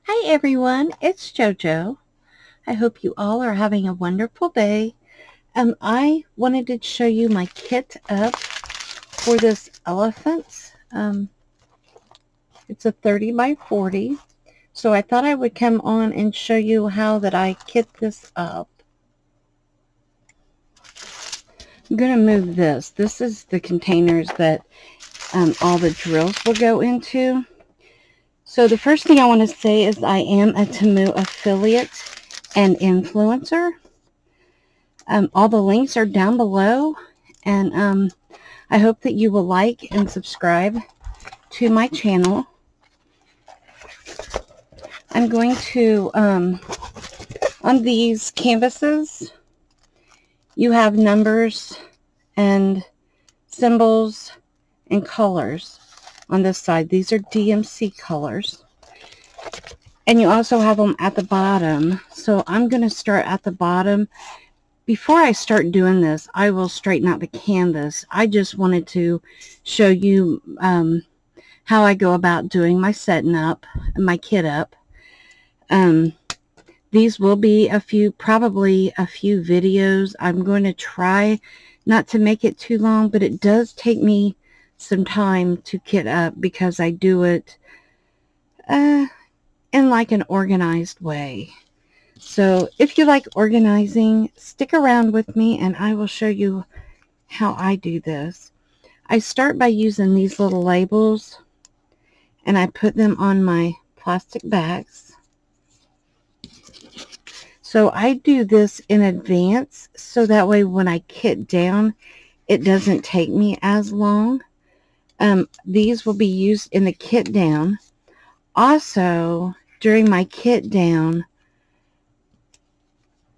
Hi everyone, it's JoJo. I hope you all are having a wonderful day. I wanted to show you my kit up for this elephant. It's a 30 by 40. So I thought I would come on and show you how that I kit this up. I'm going to move this. This is the containers that all the drills will go into. So the first thing I want to say is I am a Temu affiliate and influencer. All the links are down below, and I hope that you will like and subscribe to my channel. I'm going to, on these canvases, you have numbers and symbols and colors on this side. These are DMC colors. And you also have them at the bottom. So I'm going to start at the bottom. Before I start doing this, I will straighten out the canvas. I just wanted to show you how I go about doing my setting up, my kit up. These will be probably a few videos. I'm going to try not to make it too long, but it does take me some time to kit up because I do it in like an organized way. So if you like organizing, stick around with me and I will show you how I do this. I start by using these little labels and I put them on my plastic bags. So I do this in advance so that way when I kit down, it doesn't take me as long. These will be used in the kit down. Also, during my kit down,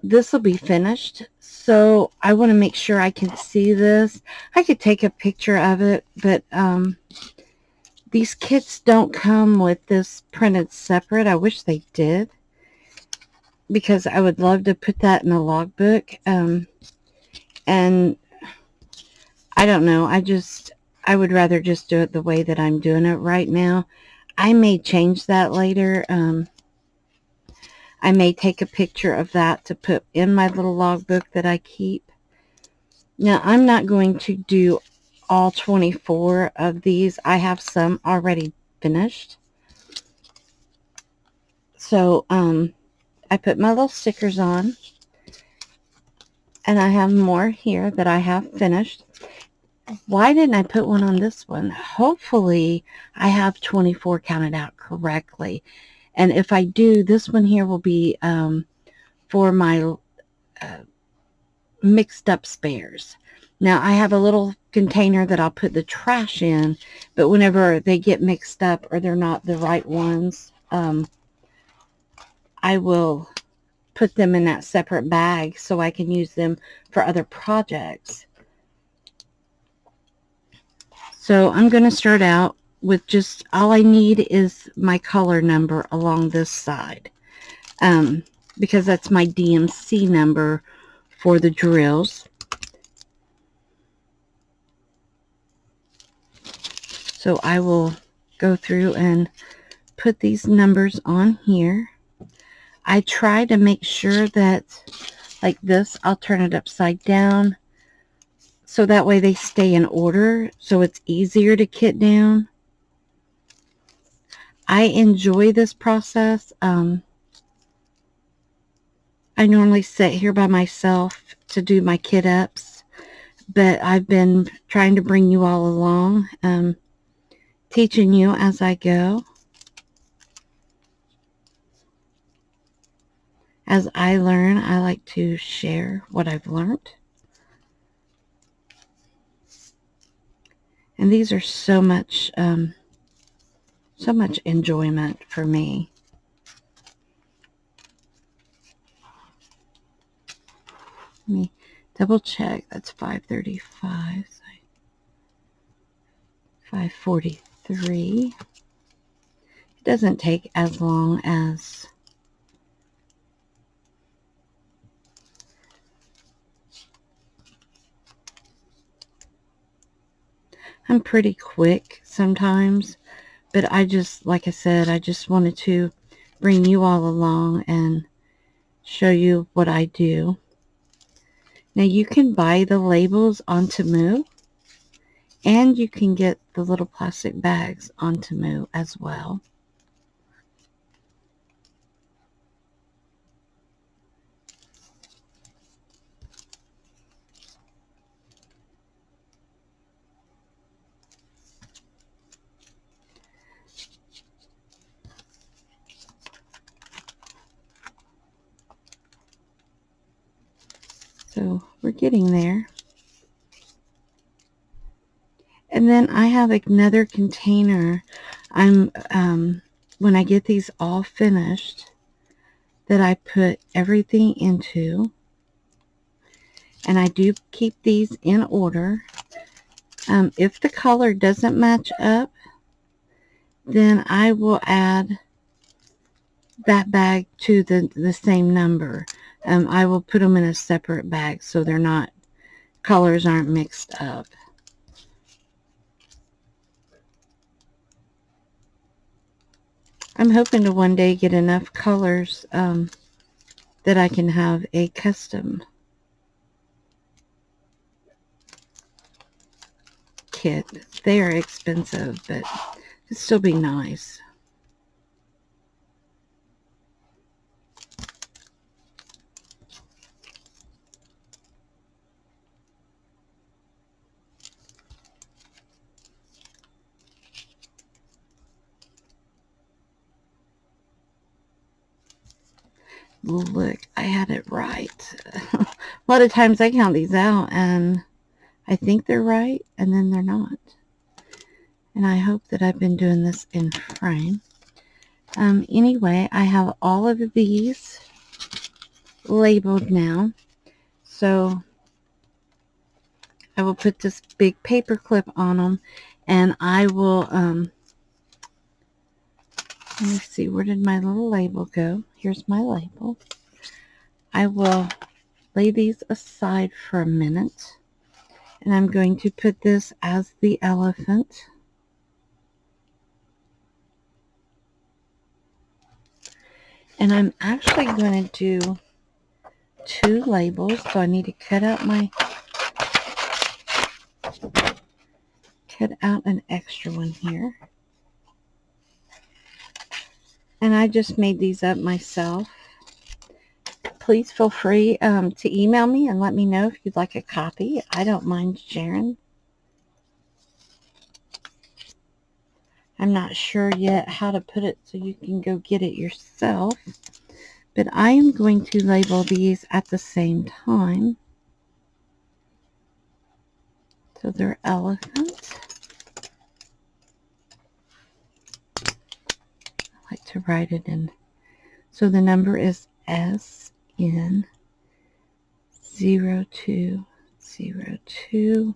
this will be finished, so I want to make sure I can see this. I could take a picture of it, but these kits don't come with this printed separate. I wish they did, because I would love to put that in a logbook. And I don't know, I would rather just do it the way that I'm doing it right now. I may change that later. I may take a picture of that to put in my little logbook that I keep. Now, I'm not going to do all 24 of these. I have some already finished. So, I put my little stickers on. And I have more here that I have finished. Why didn't I put one on this one? Hopefully, I have 24 counted out correctly. And if I do, this one here will be for my mixed up spares. Now, I have a little container that I'll put the trash in, but whenever they get mixed up or they're not the right ones, I will put them in that separate bag so I can use them for other projects. So I'm going to start out with just, all I need is my color number along this side, because that's my DMC number for the drills. So I will go through and put these numbers on here. I try to make sure that, like this, I'll turn it upside down so that way they stay in order, so it's easier to kit down. I enjoy this process. I normally sit here by myself to do my kit ups, but I've been trying to bring you all along, teaching you as I go. As I learn, I like to share what I've learned. And these are so much enjoyment for me. Let me double check. That's 535. 543. It doesn't take as long as I'm pretty quick sometimes, but I just, like I said, I just wanted to bring you all along and show you what I do. Now you can buy the labels on Temu, and you can get the little plastic bags on Temu as well. So we're getting there. And then I have another container when I get these all finished, that I put everything into. And I do keep these in order. If the color doesn't match up, then I will add that bag to the same number. I will put them in a separate bag so they're not, colors aren't mixed up. I'm hoping to one day get enough colors that I can have a custom kit. They are expensive, but it'd still be nice. Look, I had it right. A lot of times I count these out and I think they're right, and then they're not. And I hope that I've been doing this in frame. Anyway, I have all of these labeled now. So I will put this big paper clip on them, and I will, let me see, where did my little label go? Here's my label. I will lay these aside for a minute, and I'm going to put this as the elephant. And I'm actually going to do 2 labels, so I need to cut out an extra one here. And I just made these up myself. Please feel free to email me and let me know if you'd like a copy. I don't mind sharing. I'm not sure yet how to put it so you can go get it yourself. But I am going to label these at the same time. So they're elephant. I like to write it in. So the number is SN0202,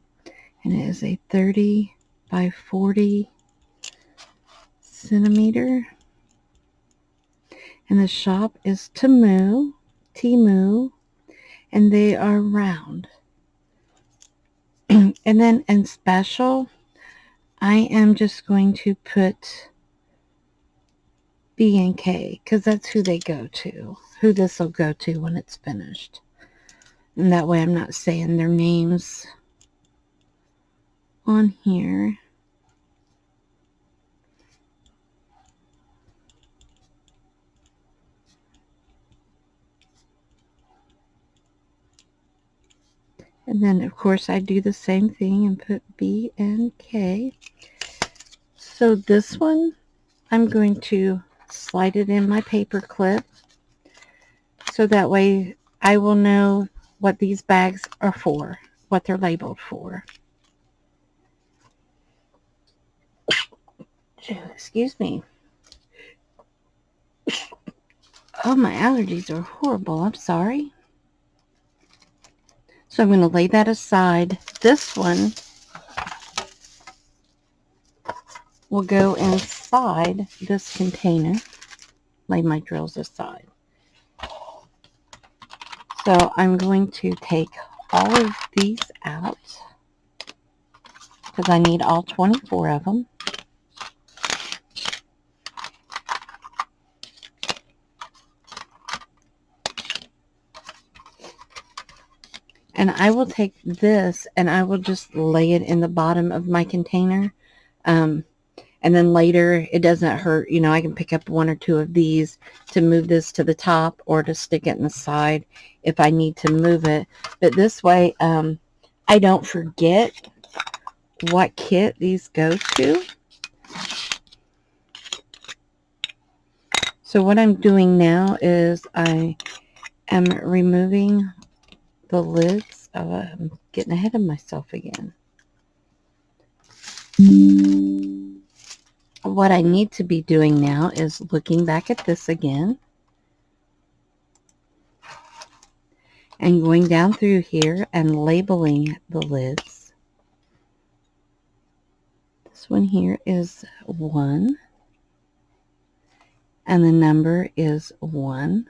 and it is a 30 by 40 centimeter. And the shop is Temu, and they are round. And then in special, I am just going to put B and K, because that's who they go to, who this will go to when it's finished. And that way I'm not saying their names on here. And then, of course, I do the same thing and put B and K. So this one, I'm going to slide it in my paper clip, so that way I will know what these bags are for, what they're labeled for. Excuse me. Oh, my allergies are horrible. I'm sorry. So I'm going to lay that aside. This one will go inside this container. Lay my drills aside. So I'm going to take all of these out, because I need all 24 of them. And I will take this and I will just lay it in the bottom of my container. And then later, it doesn't hurt, you know, I can pick up one or two of these to move this to the top or to stick it in the side if I need to move it. But this way, I don't forget what kit these go to. So what I'm doing now is I am removing the lids. Oh, I'm getting ahead of myself again. What I need to be doing now is looking back at this again and going down through here and labeling the lids. This one here is 1 and the number is 1.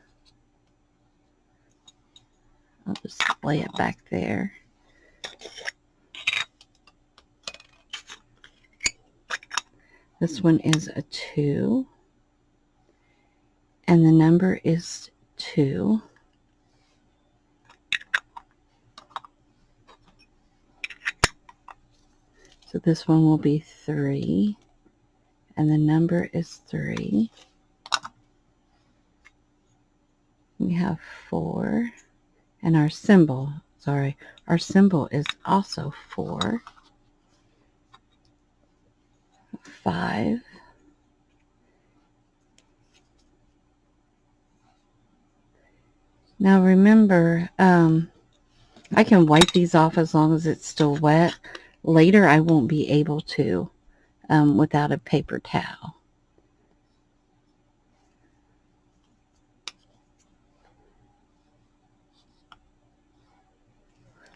I'll just lay it back there. This one is a 2 and the number is 2. So this one will be 3 and the number is 3. We have 4 and our symbol, our symbol is also 4. 5. Now remember, I can wipe these off as long as it's still wet. Later I won't be able to without a paper towel.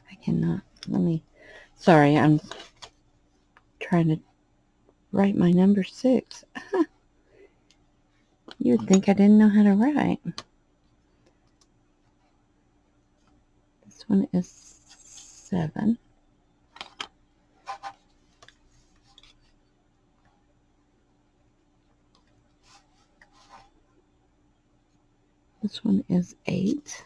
I cannot, sorry, I'm trying to write my number 6. You would think I didn't know how to write. This one is 7. This one is 8.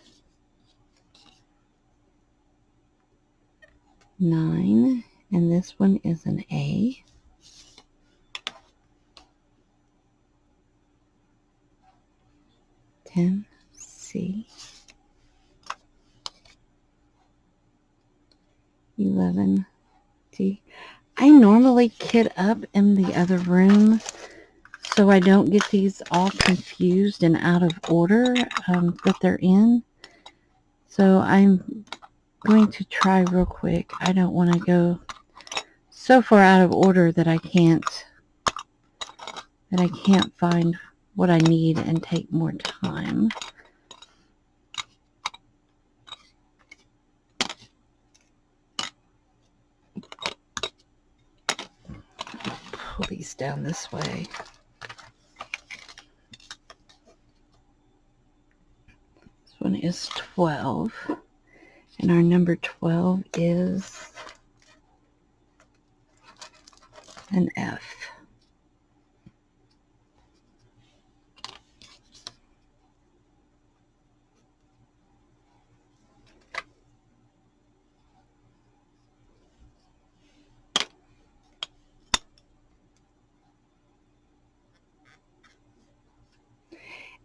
9. And this one is an A. 10. C. 11. D. I normally kit up in the other room so I don't get these all confused and out of order that they're in. So I'm going to try real quick. I don't want to go so far out of order that I can't find what I need and take more time. Pull these down this way. This one is 12. And our number 12 is an F.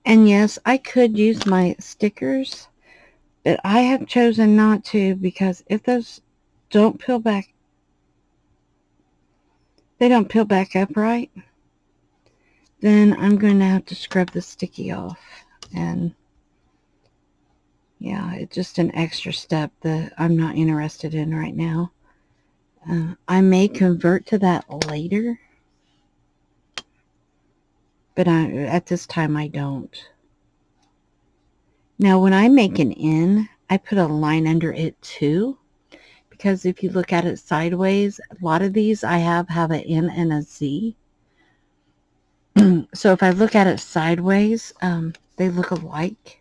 And yes, I could use my stickers, but I have chosen not to because if those don't peel back, they don't peel back up right, then I'm going to have to scrub the sticky off. And yeah, it's just an extra step that I'm not interested in right now. I may convert to that later, but at this time I don't. Now when I make an N, I put a line under it too, because if you look at it sideways, a lot of these I have an N and a Z. So if I look at it sideways, they look alike.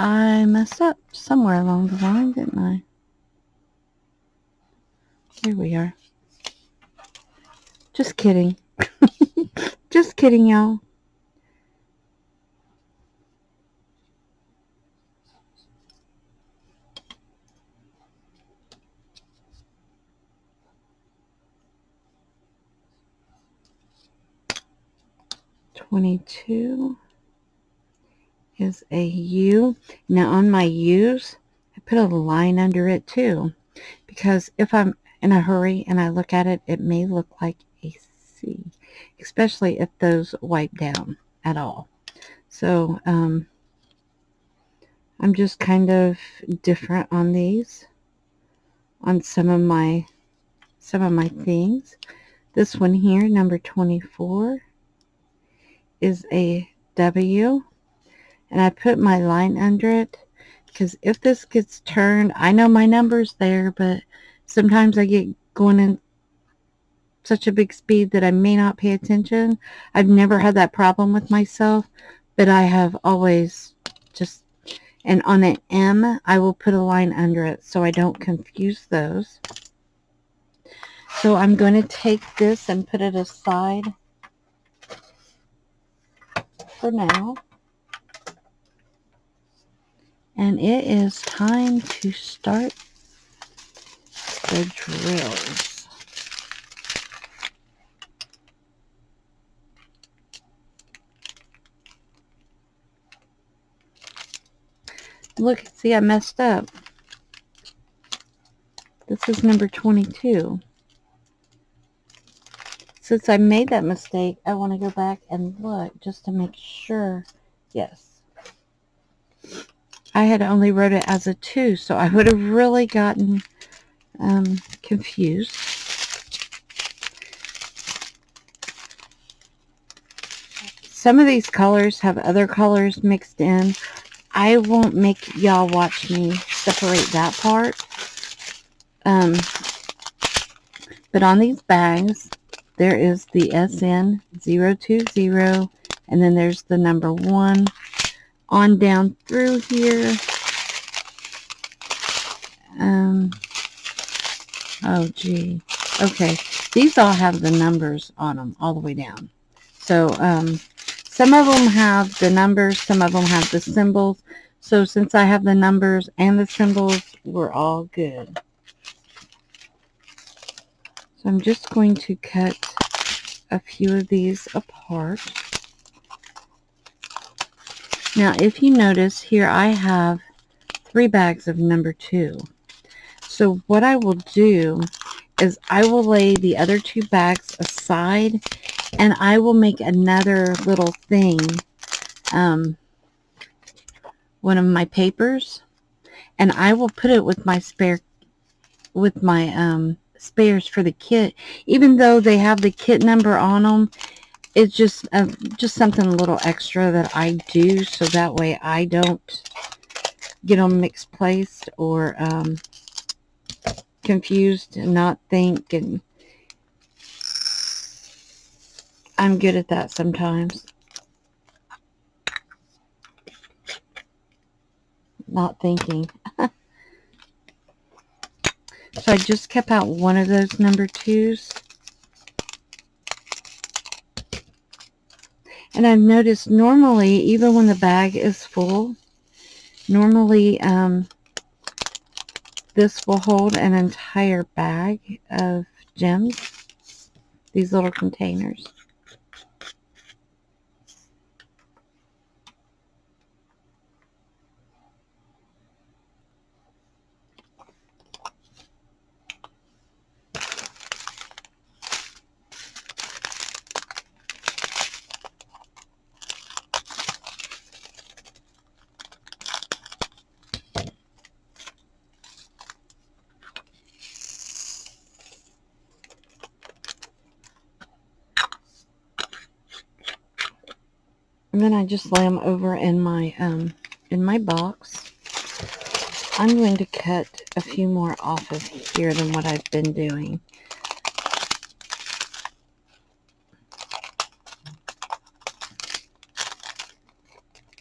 I messed up somewhere along the line, didn't I? Here we are. Just kidding. Just kidding, y'all. $22 is a U. Now on my U's, I put a line under it too, because if I'm in a hurry and I look at it, it may look like a C, especially if those wipe down at all. So I'm just kind of different on these, on some of my things. This one here, number 24, is a W, and I put my line under it because if this gets turned, I know my number's there, but sometimes I get going in such a big speed that I may not pay attention. I've never had that problem with myself, but I have always just, and on an M, I will put a line under it so I don't confuse those. So I'm going to take this and put it aside for now. And it is time to start the drills. Look, see, I messed up. This is number 22. Since I made that mistake, I want to go back and look just to make sure. Yes. I had only wrote it as a 2, so I would have really gotten confused. Some of these colors have other colors mixed in. I won't make y'all watch me separate that part. But on these bags, there is the SN020, and then there's the number 1 on down through here. Oh gee. Okay, these all have the numbers on them all the way down. So some of them have the numbers, some of them have the symbols. So since I have the numbers and the symbols, we're all good. So I'm just going to cut a few of these apart. Now, if you notice here, I have 3 bags of number 2. So what I will do is I will lay the other 2 bags aside, and I will make another little thing, one of my papers, and I will put it with my spares for the kit. Even though they have the kit number on them, it's just something a little extra that I do, so that way I don't get them misplaced or confused and not think. And I'm good at that sometimes, not thinking. So I just kept out one of those number 2s. And I've noticed normally, even when the bag is full, normally this will hold an entire bag of gems, these little containers. And then I just lay them over in my box. I'm going to cut a few more off of here than what I've been doing.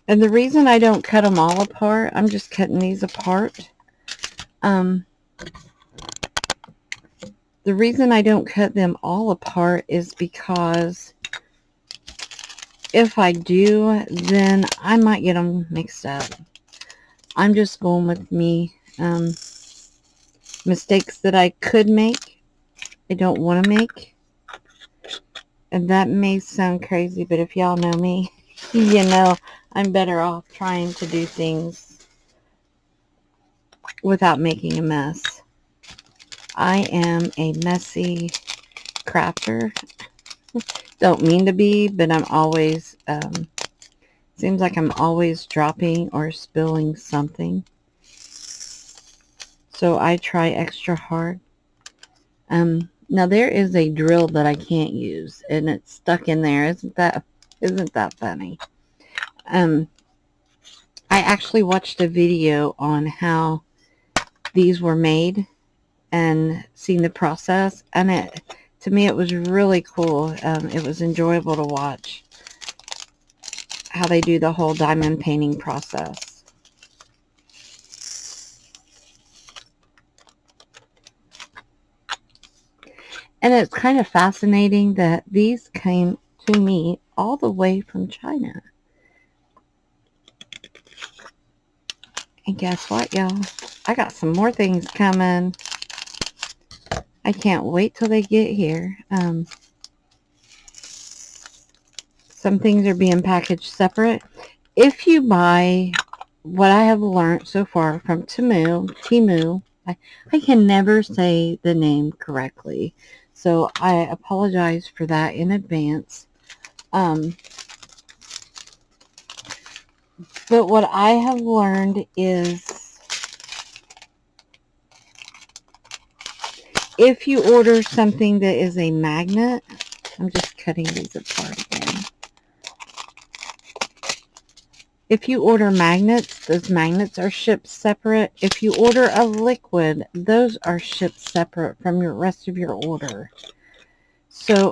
And the reason I don't cut them all apart, I'm just cutting these apart. The reason I don't cut them all apart is because if I do, then I might get them mixed up. I'm just going with me. Mistakes that I could make, I don't want to make. And that may sound crazy, but if y'all know me, you know I'm better off trying to do things without making a mess. I am a messy crafter. Don't mean to be, but I'm always, seems like I'm always dropping or spilling something. So I try extra hard. Now there is a drill that I can't use, and it's stuck in there. Isn't that funny? I actually watched a video on how these were made and seen the process, and to me it was really cool. It was enjoyable to watch how they do the whole diamond painting process. And it's kind of fascinating that these came to me all the way from China. And guess what, y'all? I got some more things coming. I can't wait till they get here. Some things are being packaged separate. If you buy what I have learned so far from Temu, I can never say the name correctly. So I apologize for that in advance. But what I have learned is if you order something that is a magnet, I'm just cutting these apart again. If you order magnets, those magnets are shipped separate. If you order a liquid, those are shipped separate from the rest of your order. So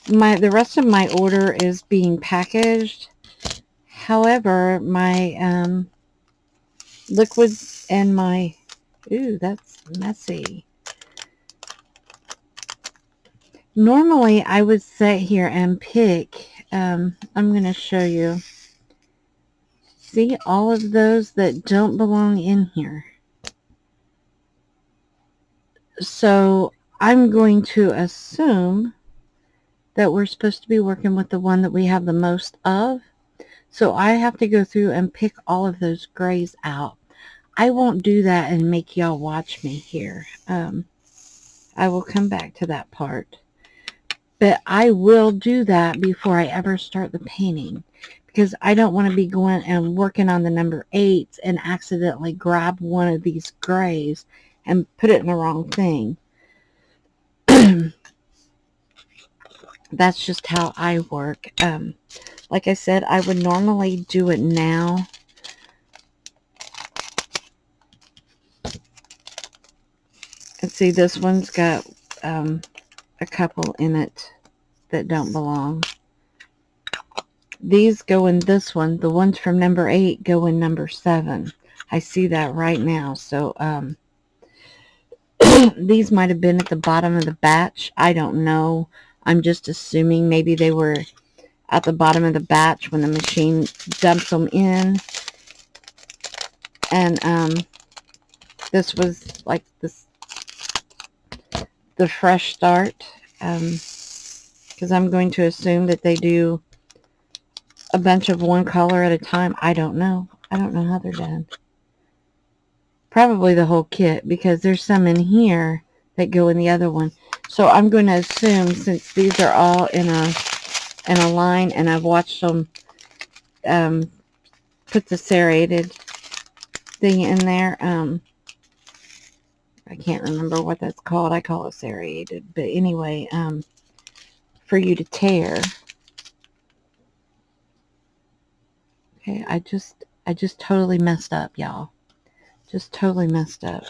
the rest of my order is being packaged. However, my liquids and my, ooh, that's messy. Normally, I would sit here and pick. I'm going to show you. See all of those that don't belong in here. So I'm going to assume that we're supposed to be working with the one that we have the most of. So I have to go through and pick all of those grays out. I won't do that and make y'all watch me here. I will come back to that part. But I will do that before I ever start the painting, because I don't want to be going and working on the number 8s and accidentally grab one of these grays and put it in the wrong thing. That's just how I work. Like I said, I would normally do it now. And see, this one's got a couple in it that don't belong. These go in this one. The ones from number 8 go in number 7. I see that right now. So these might have been at the bottom of the batch. I don't know. I'm just assuming maybe they were at the bottom of the batch when the machine dumps them in. And this was like the fresh start. Because I'm going to assume that they do a bunch of one color at a time. I don't know. I don't know how they're done. Probably the whole kit, because there's some in here that go in the other one. So I'm going to assume, since these are all in a line, and I've watched them put the serrated thing in there. I can't remember what that's called. I call it serrated. But anyway, for you to tear. Okay, I just totally messed up, y'all. Just totally messed up.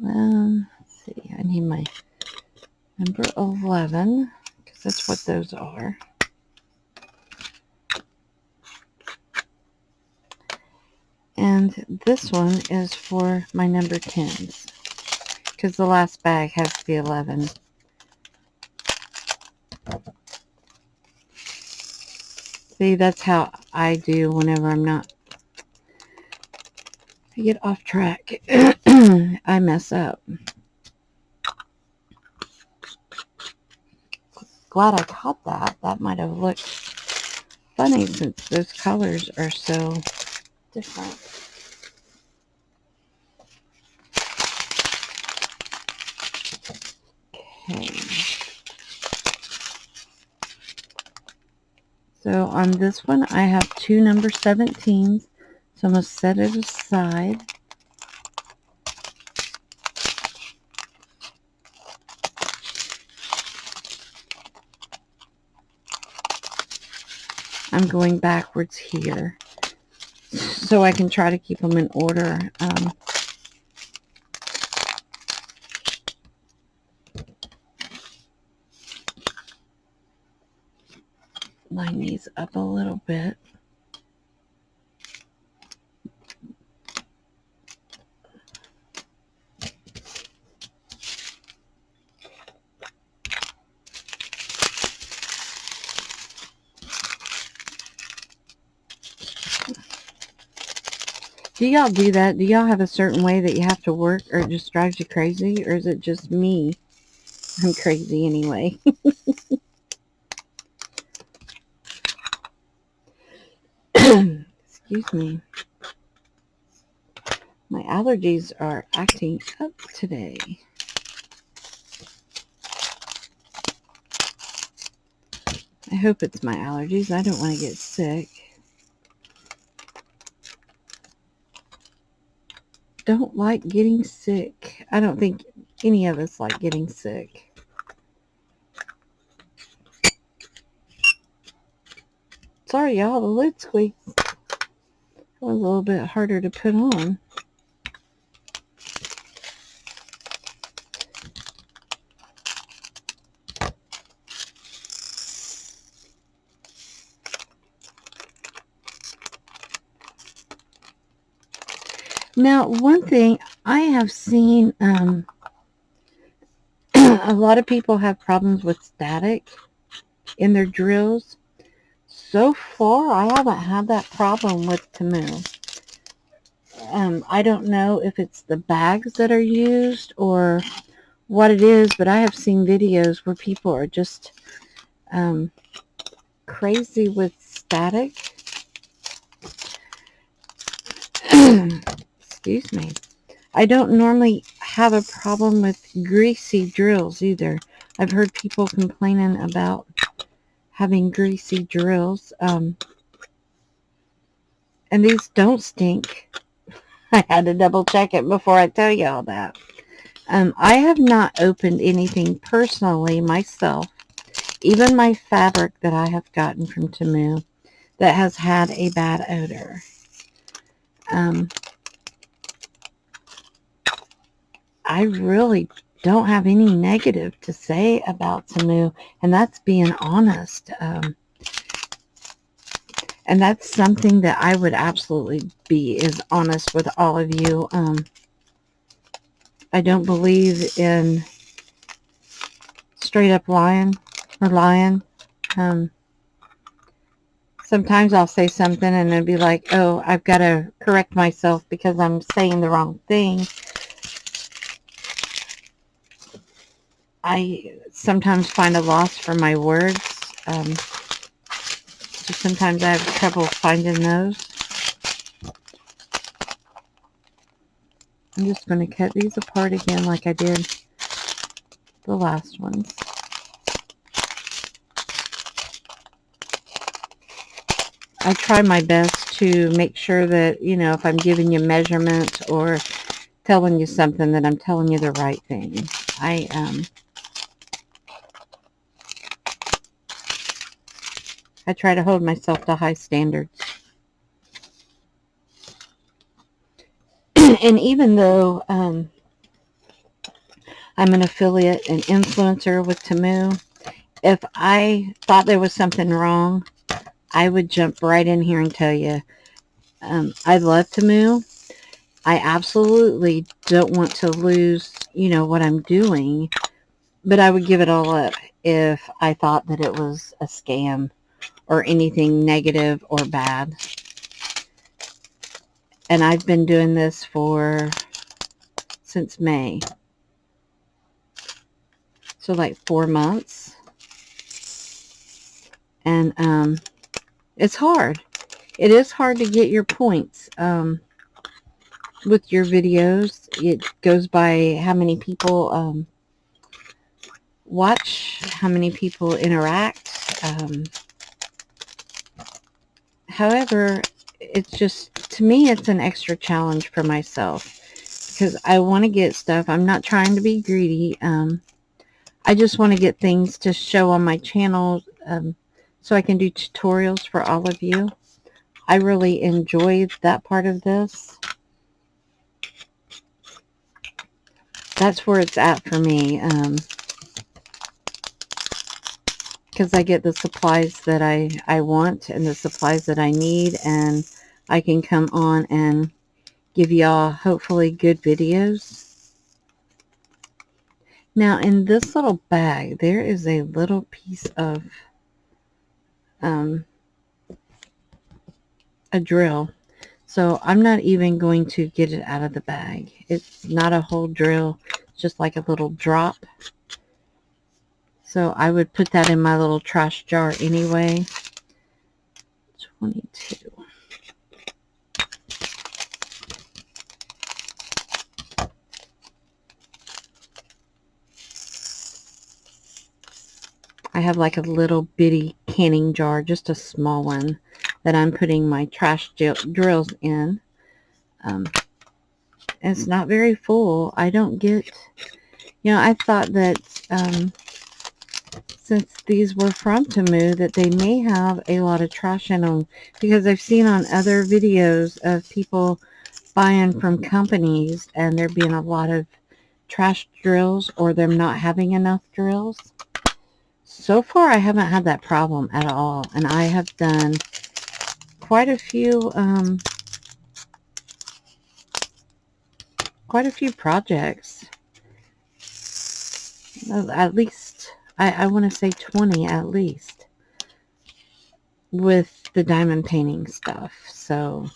Let's see. I need my number 11, because That's what those are. And this one is for my number 10s, because the last bag has the 11. See, that's how I do whenever I'm not. I get off track. I mess up. Glad I caught that. That might have looked funny since those colors are so different. Okay. So on this one, I have 2 number 17s. So I'm going to set it aside. I'm going backwards here so I can try to keep them in order. Line these up a little bit. Do y'all do that? Do y'all have a certain way that you have to work, or it just drives you crazy? Or is it just me? I'm crazy anyway. Excuse me. My allergies are acting up today. I hope it's my allergies. I don't want to get sick. Don't like getting sick. I don't think any of us like getting sick. Sorry, y'all. The lid squeaks. It was a little bit harder to put on. Now, one thing I have seen, a lot of people have problems with static in their drills. So far, I haven't had that problem with Temu. I don't know if it's the bags that are used or what it is, but I have seen videos where people are just crazy with static. Excuse me. I don't normally have a problem with greasy drills either. I've heard people complaining about having greasy drills. And these don't stink. I had to double check it before I tell you all that. I have not opened anything personally myself, even my fabric that I have gotten from Temu, that has had a bad odor. I really don't have any negative to say about Temu, and that's being honest. And that's something that I would absolutely be is honest with all of you. I don't believe in straight up lying or lying. Sometimes I'll say something and it'll be like, oh, I've got to correct myself because I'm saying the wrong thing. I sometimes find a loss for my words. So sometimes I have trouble finding those. I'm just going to cut these apart again like I did the last ones. I try my best to make sure that, you know, if I'm giving you measurements or telling you something, that I'm telling you the right thing. I try to hold myself to high standards. And even though I'm an affiliate and influencer with Temu, if I thought there was something wrong, I would jump right in here and tell you. I love Temu. I absolutely don't want to lose, what I'm doing, but I would give it all up if I thought that it was a scam or anything negative or bad. And I've been doing this since May. So like 4 months. And it's hard. It is hard to get your points with your videos. It goes by how many people watch, how many people interact. However, it's just, to me, it's an extra challenge for myself because I want to get stuff. I'm not trying to be greedy. I just want to get things to show on my channel so I can do tutorials for all of you. I really enjoy that part of this. That's where it's at for me. Because I get the supplies that I want and the supplies that I need, and I can come on and give y'all hopefully good videos. Now in this little bag there is a little piece of a drill, so I'm not even going to get it out of the bag. It's not a whole drill, it's just like a little drop. So I would put that in my little trash jar anyway. 22. I have like a little bitty canning jar, just a small one, that I'm putting my trash drills in. It's not very full. I don't get, I thought that since these were from Temu, that they may have a lot of trash in them, because I've seen on other videos of people buying from companies and there being a lot of trash drills or them not having enough drills. So far I haven't had that problem at all, and I have done quite a few projects. At least I want to say 20 at least with the diamond painting stuff. So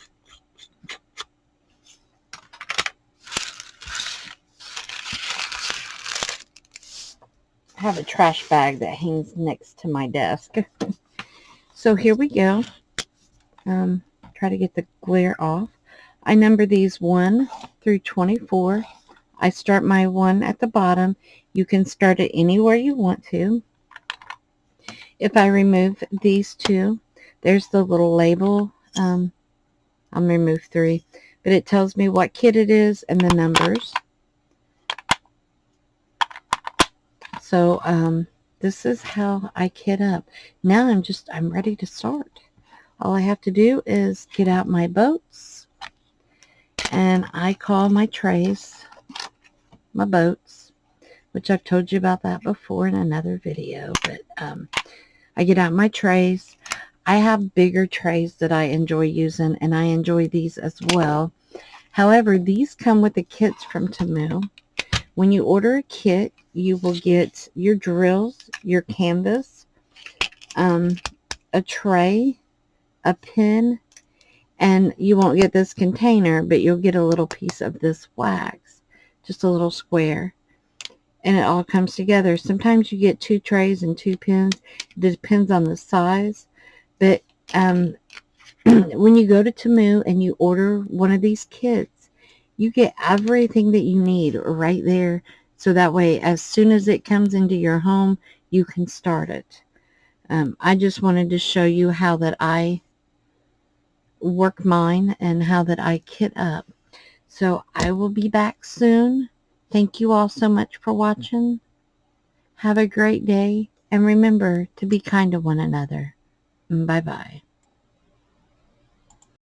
I have a trash bag that hangs next to my desk. So here we go. Try to get the glare off. I number these 1 through 24. I start my 1 at the bottom. You can start it anywhere you want to. If I remove these 2, there's the little label. I'll remove 3, but it tells me what kit it is and the numbers. So this is how I kit up. Now I'm ready to start. All I have to do is get out my boats, and I call my trays my boats, which I've told you about that before in another video. But I get out my trays. I have bigger trays that I enjoy using, and I enjoy these as well. However, these come with the kits from Temu. When you order a kit, you will get your drills, your canvas, a tray, a pin, and you won't get this container, but you'll get a little piece of this wax, just a little square, and it all comes together. Sometimes you get 2 trays and 2 pins. It depends on the size, but when you go to Temu and you order one of these kits, you get everything that you need right there, so that way as soon as it comes into your home, you can start it. I just wanted to show you how that I work mine and how that I kit up. So I will be back soon. Thank you all so much for watching. Have a great day, and remember to be kind to one another. Bye-bye.